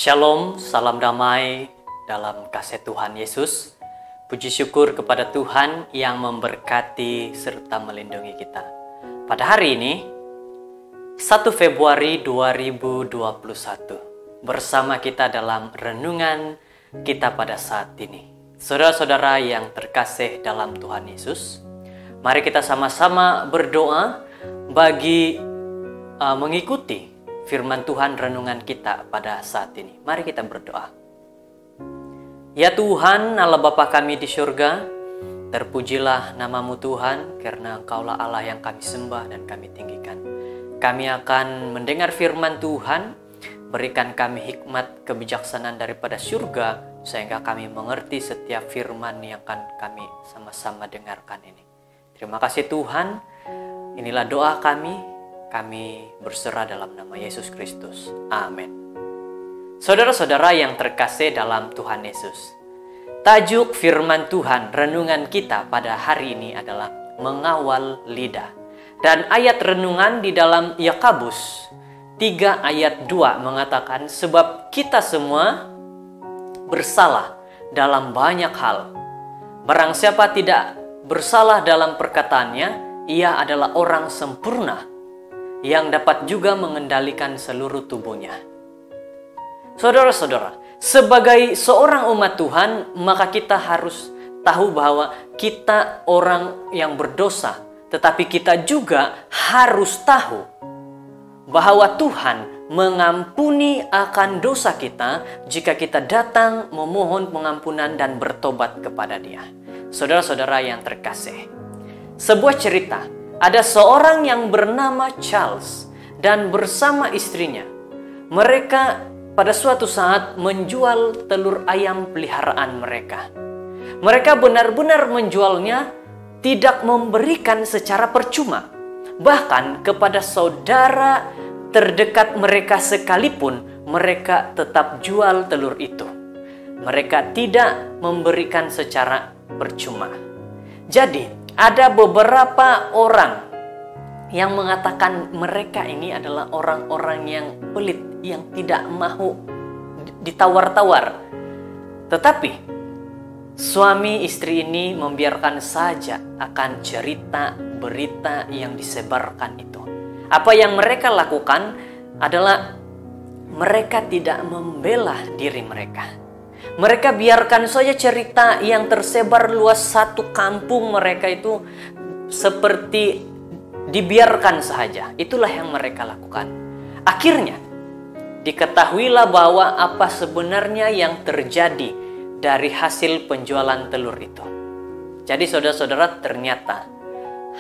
Shalom, salam damai dalam kasih Tuhan Yesus. Puji syukur kepada Tuhan yang memberkati serta melindungi kita. Pada hari ini, 1 Februari 2021, bersama kita dalam renungan kita pada saat ini. Saudara-saudara yang terkasih dalam Tuhan Yesus, mari kita sama-sama berdoa bagi mengikuti firman Tuhan renungan kita pada saat ini. Mari kita berdoa. Ya Tuhan, Allah Bapa kami di surga, terpujilah namamu Tuhan, karena Engkaulah Allah yang kami sembah dan kami tinggikan. Kami akan mendengar firman Tuhan, berikan kami hikmat kebijaksanaan daripada surga, sehingga kami mengerti setiap firman yang akan kami sama-sama dengarkan ini. Terima kasih Tuhan, inilah doa kami. Kami berserah dalam nama Yesus Kristus. Amin. Saudara-saudara yang terkasih dalam Tuhan Yesus, tajuk firman Tuhan renungan kita pada hari ini adalah mengawal lidah. Dan ayat renungan di dalam Yakobus 3 ayat 2 mengatakan, sebab kita semua bersalah dalam banyak hal. Barang siapa tidak bersalah dalam perkataannya, ia adalah orang sempurna, yang dapat juga mengendalikan seluruh tubuhnya. Saudara-saudara, sebagai seorang umat Tuhan, maka kita harus tahu bahwa kita orang yang berdosa, tetapi kita juga harus tahu bahwa Tuhan mengampuni akan dosa kita jika kita datang memohon pengampunan dan bertobat kepada Dia. Saudara-saudara yang terkasih, sebuah cerita. Ada seorang yang bernama Charles dan bersama istrinya. Mereka pada suatu saat menjual telur ayam peliharaan mereka. Mereka benar-benar menjualnya, tidak memberikan secara percuma. Bahkan kepada saudara terdekat mereka sekalipun, mereka tetap jual telur itu. Mereka tidak memberikan secara percuma. Jadi, ada beberapa orang yang mengatakan mereka ini adalah orang-orang yang pelit, yang tidak mau ditawar-tawar. Tetapi suami istri ini membiarkan saja akan cerita berita yang disebarkan itu. Apa yang mereka lakukan adalah mereka tidak membela diri mereka. Mereka biarkan saja cerita yang tersebar luas satu kampung mereka itu seperti dibiarkan saja. Itulah yang mereka lakukan. Akhirnya diketahuilah bahwa apa sebenarnya yang terjadi dari hasil penjualan telur itu. Jadi saudara-saudara, ternyata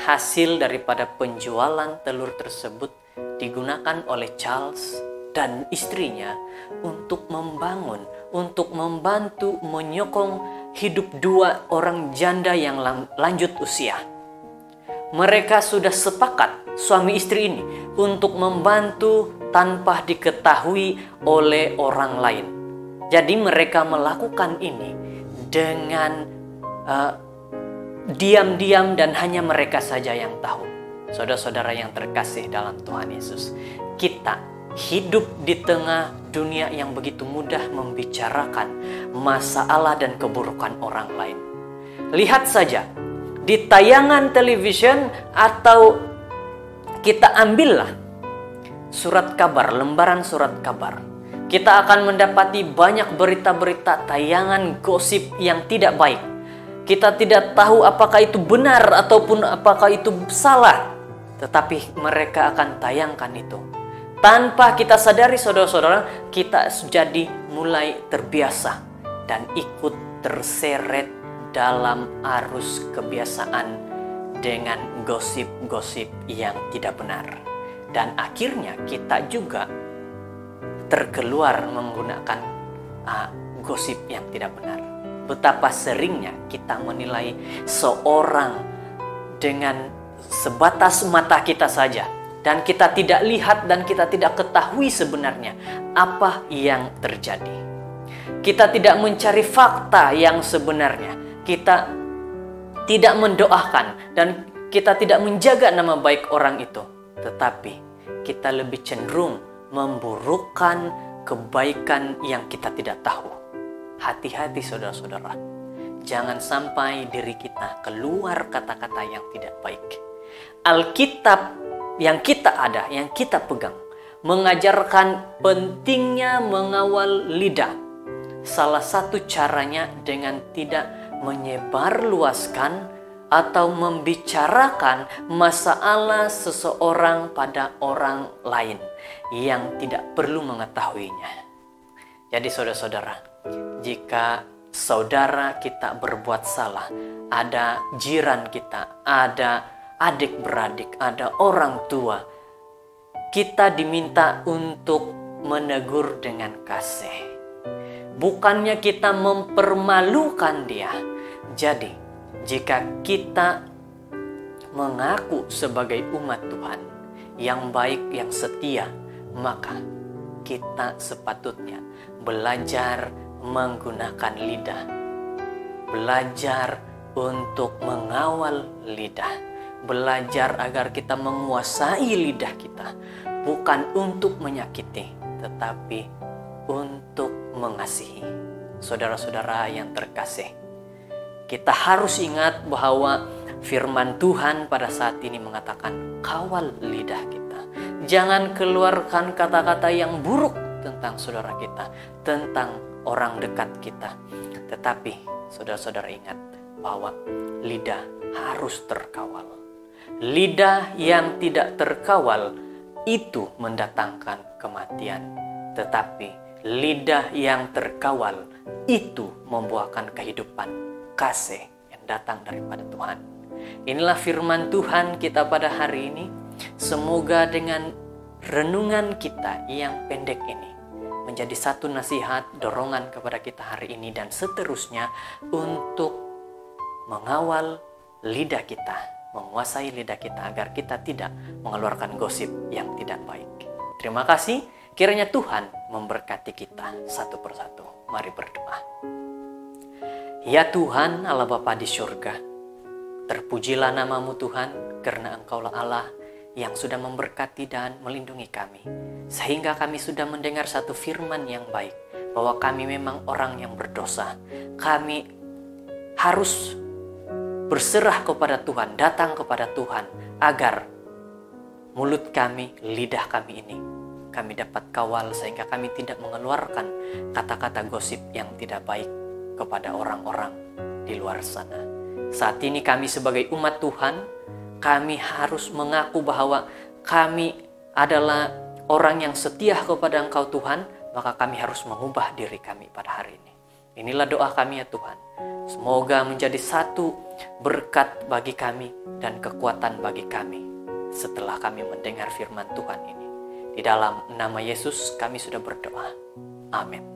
hasil daripada penjualan telur tersebut digunakan oleh Charles dan istrinya untuk membangun, untuk membantu menyokong hidup dua orang janda yang lanjut usia. Mereka sudah sepakat, suami istri ini, untuk membantu tanpa diketahui oleh orang lain. Jadi mereka melakukan ini dengan diam-diam dan hanya mereka saja yang tahu. Saudara-saudara yang terkasih dalam Tuhan Yesus, kita hidup di tengah dunia yang begitu mudah membicarakan masalah dan keburukan orang lain. Lihat saja di tayangan television, atau kita ambillah surat kabar, lembaran surat kabar. Kita akan mendapati banyak berita-berita tayangan gosip yang tidak baik. Kita tidak tahu apakah itu benar ataupun apakah itu salah, tetapi mereka akan tayangkan itu. Tanpa kita sadari saudara-saudara, kita jadi mulai terbiasa dan ikut terseret dalam arus kebiasaan dengan gosip-gosip yang tidak benar. Dan akhirnya kita juga terkeluar menggunakan gosip yang tidak benar. Betapa seringnya kita menilai seorang dengan sebatas mata kita saja, dan kita tidak lihat dan kita tidak ketahui sebenarnya apa yang terjadi. Kita tidak mencari fakta yang sebenarnya. Kita tidak mendoakan dan kita tidak menjaga nama baik orang itu. Tetapi kita lebih cenderung memburukkan kebaikan yang kita tidak tahu. Hati-hati saudara-saudara, jangan sampai diri kita keluar kata-kata yang tidak baik. Alkitab yang kita ada, yang kita pegang, mengajarkan pentingnya mengawal lidah. Salah satu caranya dengan tidak menyebarluaskan atau membicarakan masalah seseorang pada orang lain yang tidak perlu mengetahuinya. Jadi saudara-saudara, jika saudara kita berbuat salah, ada jiran kita, ada adik-beradik, ada orang tua, kita diminta untuk menegur dengan kasih. Bukannya kita mempermalukan dia. Jadi, jika kita mengaku sebagai umat Tuhan yang baik, yang setia, maka kita sepatutnya belajar menggunakan lidah. Belajar untuk mengawal lidah. Belajar agar kita menguasai lidah kita. Bukan untuk menyakiti, tetapi untuk mengasihi. Saudara-saudara yang terkasih, kita harus ingat bahwa firman Tuhan pada saat ini mengatakan, kawal lidah kita. Jangan keluarkan kata-kata yang buruk tentang saudara kita, tentang orang dekat kita. Tetapi saudara-saudara ingat bahwa lidah harus terkawal. Lidah yang tidak terkawal itu mendatangkan kematian. Tetapi lidah yang terkawal itu membuahkan kehidupan, kasih yang datang daripada Tuhan. Inilah firman Tuhan kita pada hari ini. Semoga dengan renungan kita yang pendek ini menjadi satu nasihat, dorongan kepada kita hari ini dan seterusnya untuk mengawal lidah kita, menguasai lidah kita agar kita tidak mengeluarkan gosip yang tidak baik. Terima kasih. Kiranya Tuhan memberkati kita satu persatu. Mari berdoa. Ya Tuhan, Allah Bapa di surga, terpujilah nama-Mu Tuhan, karena Engkaulah Allah yang sudah memberkati dan melindungi kami. Sehingga kami sudah mendengar satu firman yang baik, bahwa kami memang orang yang berdosa. Kami harus berserah kepada Tuhan, datang kepada Tuhan, agar mulut kami, lidah kami ini, kami dapat kawal sehingga kami tidak mengeluarkan kata-kata gosip yang tidak baik kepada orang-orang di luar sana. Saat ini kami sebagai umat Tuhan, kami harus mengaku bahwa kami adalah orang yang setia kepada Engkau Tuhan, maka kami harus mengubah diri kami pada hari ini. Inilah doa kami ya Tuhan. Semoga menjadi satu berkat bagi kami dan kekuatan bagi kami setelah kami mendengar firman Tuhan ini. Di dalam nama Yesus kami sudah berdoa. Amin.